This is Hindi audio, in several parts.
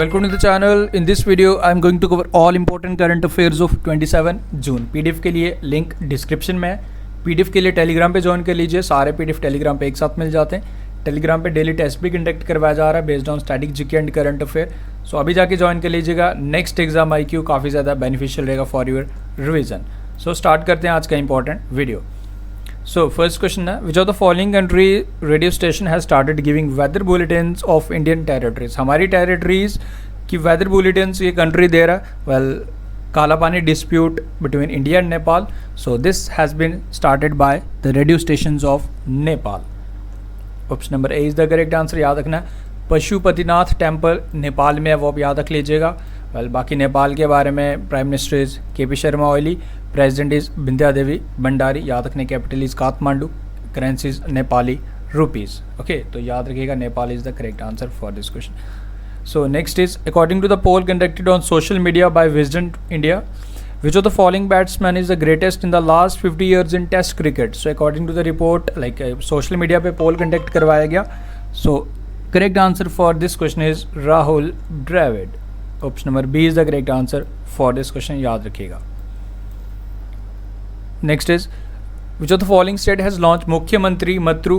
Welcome to the channel. In this video, I am going to cover all important current affairs of 27 June. PDF के लिए लिंक डिस्क्रिप्शन में है. PDF के लिए टेलीग्राम पे ज्वाइन कर लीजिए. सारे PDF टेलीग्राम पे एक साथ मिल जाते हैं. टेलीग्राम पे डेली टेस्ट भी कंडक्ट करवाया जा रहा है based on static GK and current affair. So अभी जाके ज्वाइन कर लीजिएगा. नेक्स्ट एग्जाम IQ काफ़ी ज़्यादा बेनिफिशियल रहेगा for your revision. So start करते हैं आज का important video. So first question है, which of the following country radio station has started giving weather bulletins of Indian territories? हमारी territories की weather bulletins ये country दे रहा है. Well, काला पानी dispute between India and Nepal. So this has been started by the radio stations of Nepal. Option number A is the correct answer. याद रखना है. पशुपतिनाथ टेम्पल नेपाल में है, वो आप याद रख लीजिएगा. वेल बाकी नेपाल के बारे में prime minister is KP Sharma Oli, president is Bidya Devi Bhandari. याद रखने capital is Kathmandu, currency is Nepali rupees. Okay, तो याद रखिएगा Nepal is the correct answer for this question. So next is according to the poll conducted on social media by Wisden India, which of the following batsman is the greatest in the last 50 years in test cricket? So according to the report, like social media पे poll conduct करवाया गया. So correct answer for this question is Rahul Dravid. Option number B is the correct answer for this question. याद रखिएगा. Next is, which of the following state has launched मुख्यमंत्री मतृ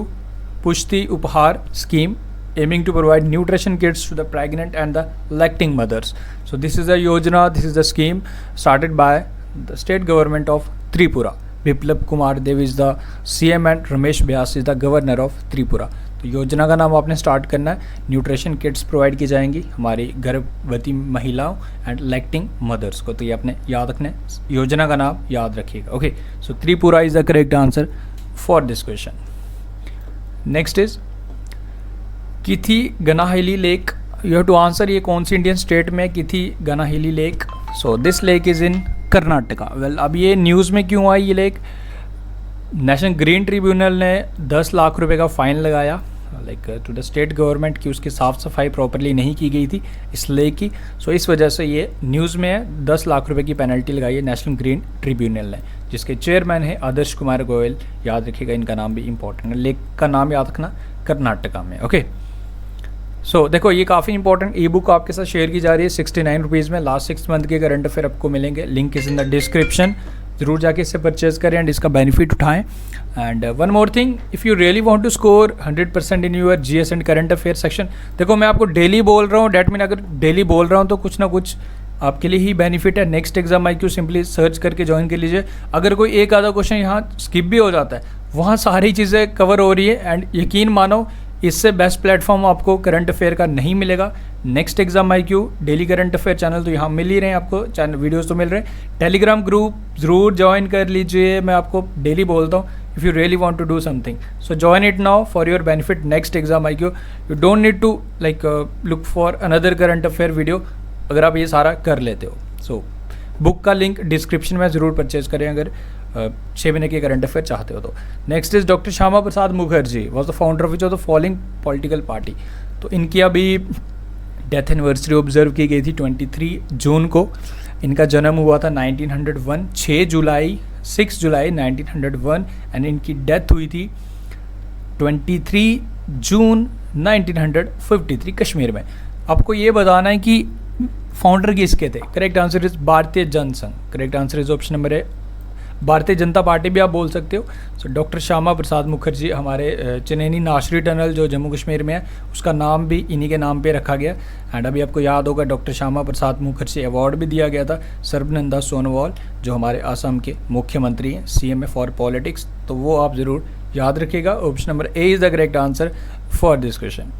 पुष्टि उपहार scheme aiming to provide nutrition kits to the pregnant and the lactating mothers? So this is a yojana, this is the scheme started by the state government of Tripura. Biplab Kumar Dev is the CM and Ramesh Vyas is the governor of Tripura. तो योजना का नाम आपने स्टार्ट करना है. न्यूट्रिशन किट्स प्रोवाइड की जाएंगी हमारी गर्भवती महिलाओं एंड लैक्टिंग मदर्स को. तो ये आपने याद रखना है, योजना का नाम याद रखिएगा. Okay, so Tripura is the correct answer for this question. Next is किथी गनाहिली lake. You have to answer ये कौन सी इंडियन स्टेट में किथी गनाहिली lake. So this lake is in Karnataka. Well अब ये न्यूज़ में क्यों आई ये लेक? नेशनल ग्रीन ट्रिब्यूनल ने 10 लाख रुपए का फ़ाइन लगाया like to the state government की उसकी साफ़ सफाई प्रॉपरली नहीं की गई थी इस लेक की. सो इस वजह से ये न्यूज़ में है. 10 लाख रुपए की पेनल्टी लगाई है नेशनल ग्रीन ट्रिब्यूनल ने, जिसके चेयरमैन है आदर्श कुमार गोयल. याद रखिएगा, इनका नाम भी इंपॉर्टेंट है. लेक का नाम याद रखना, कर्नाटका में. ओके, सो देखो ये काफ़ी इंपॉर्टेंट ई बुक आपके साथ शेयर की जा रही है 69 रुपीज़ में. लास्ट 6 मंथ के करंट अफेयर आपको मिलेंगे. Link is in the description. ज़रूर जाके इससे परचेज करें एंड इसका बेनिफिट उठाएं. And one more thing, if you really want to score 100% in your GS and current affair section, देखो मैं आपको डेली बोल रहा हूँ. डैट मीन अगर डेली बोल रहा हूँ तो कुछ ना कुछ आपके लिए ही बेनिफिट है. Next exam IQ simply search करके ज्वाइन कर लीजिए. अगर कोई एक आधा क्वेश्चन यहाँ स्किप भी हो जाता है, वहाँ सारी चीज़ें कवर हो रही है. एंड यकीन मानो इससे बेस्ट प्लेटफॉर्म आपको करंट अफेयर का नहीं मिलेगा. Next exam IQ daily current affair channel तो यहाँ मिल ही रहे हैं आपको, चैनल वीडियोस तो मिल रहे हैं. टेलीग्राम ग्रुप ज़रूर ज्वाइन कर लीजिए. मैं आपको डेली बोलता हूँ, if you really want to do something so join it now for your benefit. Next exam IQ you don't need to like look for another current affair video अगर आप ये सारा कर लेते हो. सो बुक का लिंक डिस्क्रिप्शन में ज़रूर परचेज करें अगर 6 महीने के करंट अफेयर चाहते हो तो. Next is doctor Shyama Prasad Mukherjee was the founder of which of the following political party. तो इनकी अभी डेथ एनिवर्सरी ऑब्जर्व की गई थी 23 जून को. इनका जन्म हुआ था 1901 6 जुलाई 1901 एंड इनकी डेथ हुई थी 23 जून 1953 कश्मीर में. आपको ये बताना है कि फाउंडर किसके थे. Correct answer is Bharatiya Jana Sangh. Correct answer is option number A Bharatiya Janata Party भी आप बोल सकते हो. सो डॉक्टर श्यामा प्रसाद मुखर्जी हमारे चनैनी नाशरी टनल जो जम्मू कश्मीर में है उसका नाम भी इन्हीं के नाम पे रखा गया. एंड अभी आपको याद होगा डॉक्टर श्यामा प्रसाद मुखर्जी अवार्ड भी दिया गया था सर्बानंद सोनोवाल जो हमारे असम के मुख्यमंत्री हैं, CM फॉर पॉलिटिक्स. तो वो आप ज़रूर याद रखिएगा. Option number A is the correct answer for this question.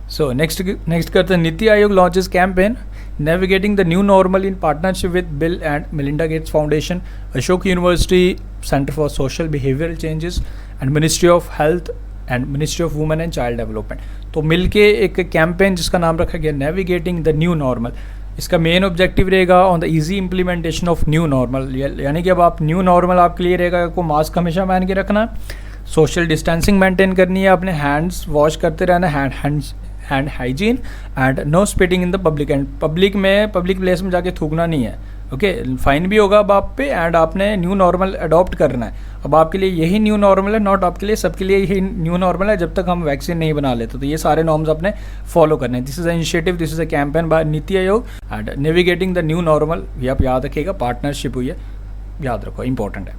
So next करते हैं, NITI Aayog launches campaign Navigating the New Normal in partnership with Bill and Melinda Gates Foundation, Ashok University Center for Social Behavioral Changes and Ministry of Health and Ministry of Women and Child Development. तो मिलके एक कैंपेन जिसका नाम रखा गया Navigating the New Normal. इसका मेन ऑब्जेक्टिव रहेगा on the easy implementation of new normal. यानी कि अब आप न्यू नॉर्मल आपके लिए रहेगा आपको मास्क हमेशा पहन के रखना है, सोशल डिस्टेंसिंग मेंटेन करनी है, अपने हैंड्स वॉश करते रहना, hand hygiene and no spitting in the public. And public place में जाके थूकना नहीं है. ओके, फाइन भी होगा अब आप पे, एंड आपने न्यू नॉर्मल अडॉप्ट करना है। अब आपके लिए यही न्यू नॉर्मल है, नॉट आपके लिए, सबके लिए यही न्यू नॉर्मल है जब तक हम वैक्सीन नहीं बना लेते। तो ये सारे नॉर्म्स आपने फॉलो करने हैं। This is a initiative, this is a campaign by NITI Aayog and navigating the new normal. ये आप याद रखिएगा, पार्टनरशिप हुई है, याद रखो, इंपॉर्टेंट है।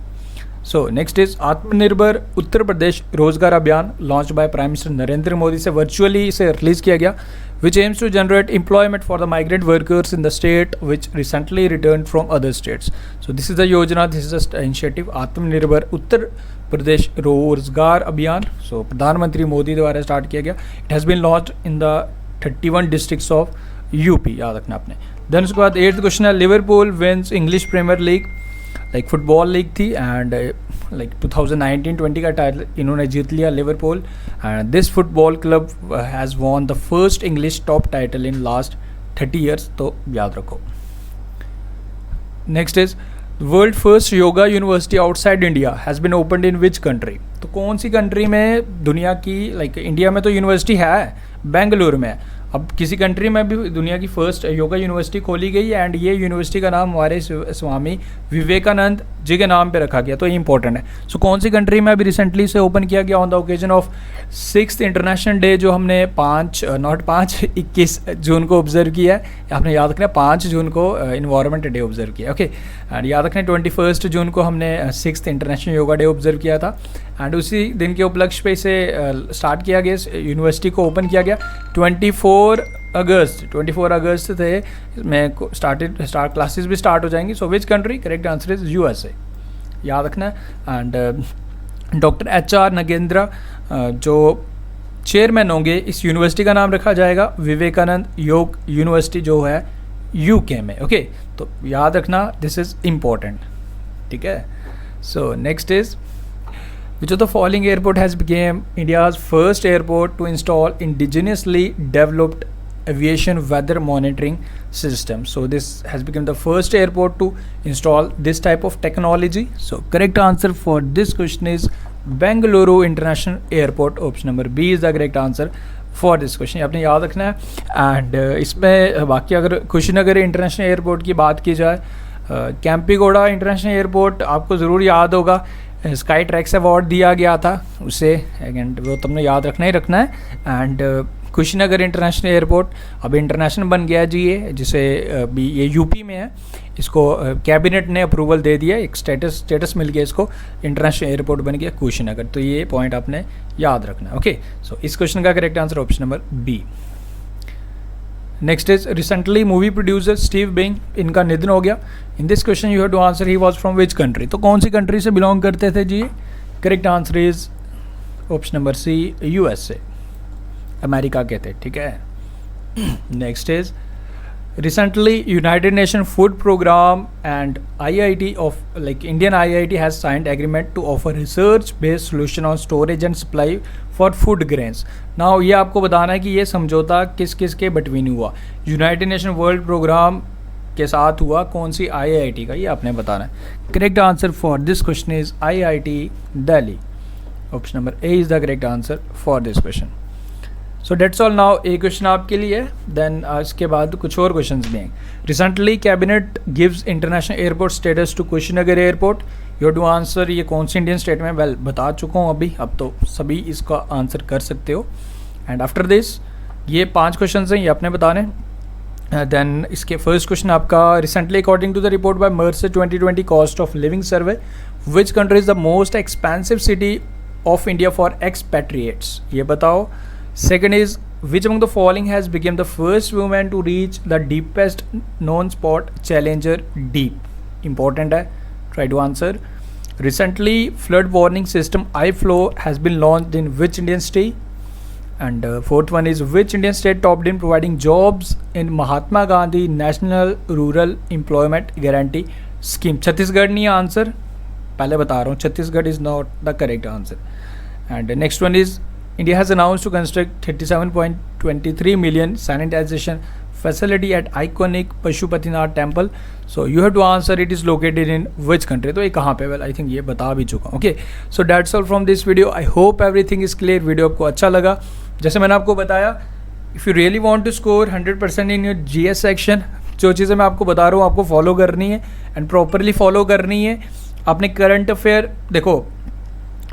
सो नेक्स्ट इज आत्मनिर्भर उत्तर प्रदेश रोजगार अभियान launch by prime minister Narendra Modi से वर्चुअली इसे रिलीज किया गया, which aims to generate employment for the migrant workers in the state which recently returned from other states. So this is the yojana, this is the initiative आत्मनिर्भर उत्तर प्रदेश रोजगार अभियान। So प्रधानमंत्री मोदी द्वारा स्टार्ट किया गया। It has been launched in the 31 districts of UP, याद रखना आपने। देन उसके बाद 8th क्वेश्चन है, Liverpool wins English Premier League, like football league थी, एंड लाइक 2019-20 का टाइटल इन्होंने जीत लिया Liverpool, and this football club has won the first English top title in last 30 years, तो याद रखो। Next is world first yoga university outside India has been opened in which country. तो कौन सी कंट्री में दुनिया की, लाइक इंडिया में तो यूनिवर्सिटी है, बेंगलुरु में, अब किसी कंट्री में भी दुनिया की फर्स्ट योगा यूनिवर्सिटी खोली गई है, एंड ये यूनिवर्सिटी का नाम हमारे स्वामी विवेकानंद जी के नाम पे रखा गया, तो ये इंपॉर्टेंट है। सो कौन सी कंट्री में अभी रिसेंटली से ओपन किया गया on the occasion of 6th international day, जो हमने 21 जून को ऑब्जर्व किया है। आपने याद रखना 5 जून को इन्वायरमेंट डे ऑब्जर्व किया, ओके। एंड याद रखना 21 जून को हमने 6th international yoga day observe किया था, एंड उसी दिन के उपलक्ष्य पे इसे स्टार्ट किया गया, यूनिवर्सिटी को ओपन किया गया। 24 अगस्त थे इसमें स्टार्ट क्लासेस भी स्टार्ट हो जाएंगी। So which country, correct answer is USA, याद रखना। एंड डॉक्टर HR नगेंद्रा जो चेयरमैन होंगे, इस यूनिवर्सिटी का नाम रखा जाएगा विवेकानंद योग यूनिवर्सिटी, जो है UK में, ओके। तो याद रखना, दिस इज इम्पोर्टेंट, ठीक है। सो next is which of the following airport has become India's first airport to install indigenously developed aviation weather monitoring system. So this has become the first airport to install this type of technology. So correct answer for this question is Bengaluru International Airport. Option number B is the correct answer for this question. आपने याद रखना है। एंड इसमें बाकी अगर कुशीनगर इंटरनेशनल एयरपोर्ट की बात की जाए, कैंपीगोड़ा इंटरनेशनल एयरपोर्ट आपको ज़रूर याद होगा, स्काई ट्रैक्स अवार्ड दिया गया था उसे, एंड वो तुमने याद रखना ही रखना है। एंड कुशीनगर इंटरनेशनल एयरपोर्ट अब इंटरनेशनल बन गया जी, ये जिसे ये UP में है, इसको कैबिनेट ने अप्रूवल दे दिया, एक स्टेटस मिल गया इसको, इंटरनेशनल एयरपोर्ट बन गया कुशीनगर। तो ये पॉइंट आपने याद रखना है, ओके। सो इस क्वेश्चन का correct answer option number B। Next is recently movie producer Steve Bing, इनका निधन हो गया। In this question you have to answer he was from which country. तो कौन सी कंट्री से बिलोंग करते थे जी? Correct answer is option number C, USA, America के थे, ठीक है। Next is recently united nation food program and IIT of like Indian IIT has signed agreement to offer research based solution on storage and supply for food grains. Now ये आपको बताना है कि ये समझौता किस किस के बिटवीन हुआ। यूनाइटेड नेशन वर्ल्ड प्रोग्राम के साथ हुआ, कौन सी IIT का, ये आपने बताना है। Correct answer for this question is IIT Delhi. Option number A is the correct answer for this question. So that's all, now एक क्वेश्चन आपके लिए, देन इसके बाद कुछ और क्वेश्चन भी हैं। Recently cabinet gives international airport status to Kushinagar airport. You to answer, ये कौन सी इंडियन स्टेट में, वेल बता चुका हूँ अभी, अब तो सभी इसका आंसर कर सकते हो। एंड आफ्टर दिस ये 5 क्वेश्चन हैं, ये आपने बताने। देन इसके फर्स्ट क्वेश्चन आपका, recently according to the report by Mercer 2020 cost of living survey, which country is the most expensive city of India for expatriates, ये बताओ। Second is, which among the following has become the first woman to reach the deepest known spot, Challenger Deep? Important है, try to answer. Recently, flood warning system iFlow has been launched in which Indian state? And fourth one is, which Indian state topped in providing jobs in Mahatma Gandhi National Rural Employment Guarantee Scheme? Chhattisgarh नहीं आंसर, पहले बता रहा हूँ, Chhattisgarh is not the correct answer. And next one is, India has announced to construct 37.23 million sanitization facility at iconic Pashupatinath temple. So you have to answer it is located in which country. तो ये कहाँ पे? Well, I think ये बता भी चुका हूँ. Okay, so that's all from this video. I hope everything is clear. Video आपको अच्छा लगा। जैसे मैंने आपको बताया, if you really want to score 100% in your GS section, जो चीज़ें मैं आपको बता रहा हूँ आपको फॉलो करनी है एंड प्रॉपरली फॉलो करनी है। आपने करंट अफेयर देखो,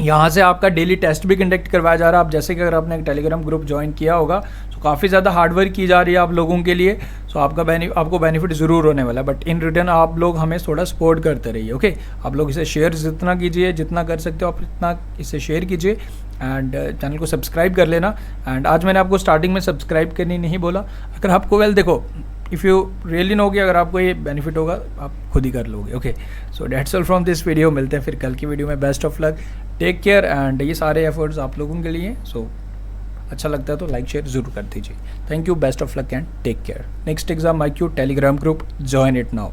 यहाँ से आपका डेली टेस्ट भी कंडक्ट करवाया जा रहा है। आप जैसे कि अगर आपने एक टेलीग्राम ग्रुप ज्वाइन किया होगा तो काफ़ी ज़्यादा हार्डवर्क की जा रही है आप लोगों के लिए। सो आपको बेनिफिट ज़रूर होने वाला है, बट इन रिटर्न आप लोग हमें थोड़ा सपोर्ट करते रहिए। ओके, आप लोग इसे शेयर जितना कीजिए, जितना कर सकते हो आप इतना इसे शेयर कीजिए एंड चैनल को सब्सक्राइब कर लेना। एंड आज मैंने आपको स्टार्टिंग में सब्सक्राइब करनी नहीं बोला, अगर आपको देखो इफ़ यू रियली नो कि अगर आपको ये बेनिफिट होगा आप खुद ही कर लोगे। Okay, so that's all from this video. मिलते हैं फिर कल की वीडियो में। Best of luck, take care and ये सारे एफर्ट्स आप लोगों के लिए। सो अच्छा लगता है तो लाइक शेयर ज़रूर कर दीजिए। Thank you, best of luck and take care. Next exam IQ Telegram group, join it now.